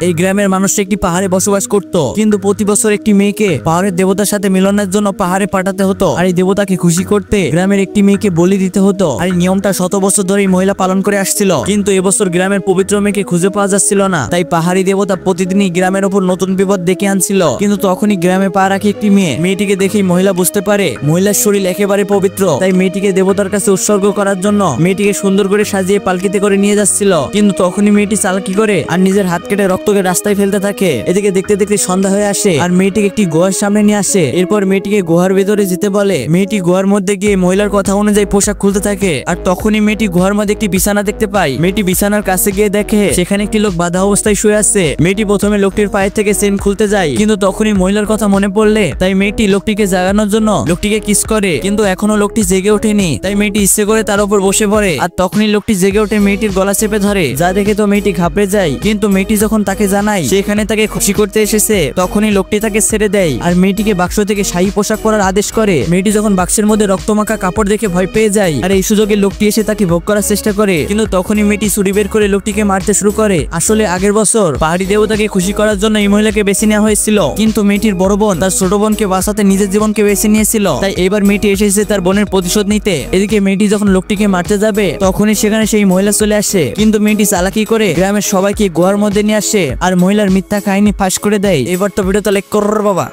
এই গ্রামের মানুষ একটি পাহাড়ে বসবাস করত, কিন্তু প্রতি বছর একটি মেয়েকে পাহাড়ের দেবতার সাথে মিলনের জন্য পাহাড়ে পাঠাতে হতো। আর এই দেবতাকে খুশি করতে গ্রামের একটি মেয়েকে বলি দিতে হতো। আর এই নিয়মটা শত বছর ধরে মহিলা পালন করে আসছিল, কিন্তু এবছর গ্রামের পবিত্র মেয়েকে খুঁজে পাওয়া যাচ্ছিল না। তাই পাহাড়ি দেবতা প্রতিদিনই গ্রামের উপর নতুন বিপদ ডেকে আনছিল। কিন্তু তখনই গ্রামে পা রাখে একটি মেয়েটিকে দেখেই মহিলা বুঝতে পারে মহিলার শরীর একেবারে পবিত্র। তাই মেয়েটিকে দেবতার কাছে উৎসর্গ করার জন্য মেয়েটিকে সুন্দর করে সাজিয়ে পালকিতে করে নিয়ে যাচ্ছিল। কিন্তু তখনই মেয়েটি চালাকি করে আর নিজের হাত কেটে রক্তকে রাস্তায় ফেলতে থাকে। এদিকে দেখতে দেখতে সন্ধ্যা হয়ে আসে আর মেয়েটিকে একটি গুহার সামনে নিয়ে আসে। এরপর মেয়েটিকে গুহার ভেতরে যেতে বলে। মেয়েটি গুহার মধ্যে গিয়ে মহিলার কথা অনুযায়ী পোশাক খুলতে থাকে। আর তখনই মেয়েটি গুহার মধ্যে একটি বিছানা দেখতে পায়। মেয়েটি বিছানার কাছে গিয়ে দেখে সেখানে একটি লোক বাঁধা অবস্থায় শুয়ে আছে। মেয়েটি প্রথমে লোকটির পায়ের থেকে চেন খুলতে যায়, কিন্তু তখনই মহিলার কথা মনে পড়লে তাই মেয়েটি লোকটিকে জাগানোর জন্য লোকটিকে কিস করে। কিন্তু এখনো লোকটি জেগে ওঠেনি, তাই মেয়েটি ইচ্ছে করে তার উপর বসে পড়ে। আর তখনই লোকটি জেগে ওঠে মেয়েটির গলা চেপে ধরে, যা দেখে তো মেয়েটি ঘাবড়ে যায়। কিন্তু মেয়েটি যখন তাকে জানায় সেখানে তাকে খুশি করতে এসেছে, তখনই লোকটি তাকে ছেড়ে দেয় আর মেয়েটিকে বাক্স থেকে শাহী পোশাক পরার আদেশ করে। মেয়েটি যখন বাক্সের মধ্যে রক্তমাখা কাপড় দেখে ভয় পেয়ে যায়। আর এই সুযোগে লোকটি এসে তাকে ভোগ করার চেষ্টা করে, কিন্তু তখনই মেয়েটি ছুরি বের করে লোকটিকে মারতে শুরু করে। আসলে আগের বছর পাহাড়ি দেবতাকে খুশি করার জন্য এই মহিলাকে বেছে নেওয়া হয়েছিল, কিন্তু মেয়েটির বড় বোন তার ছোট বোনকে বাঁচাতে নিজের জীবনকে বেছে নিয়েছিল। তাই এবার মেয়েটি এসেছে তার বোনের প্রতিশোধ নিতে। এদিকে মেয়েটি যখন লোকটিকে মারতে যাবে তখনই সেখানে সেই মহিলা চলে আসে, কিন্তু মেয়েটি চালাকি করে গ্রামের সবাইকে গুহার মধ্যে নিয়ে আসে আর মহিলার মিথ্যা কাহিনী ফাঁস করে দেয়। এবার তো ভিডিওটা লাইক করো বাবা।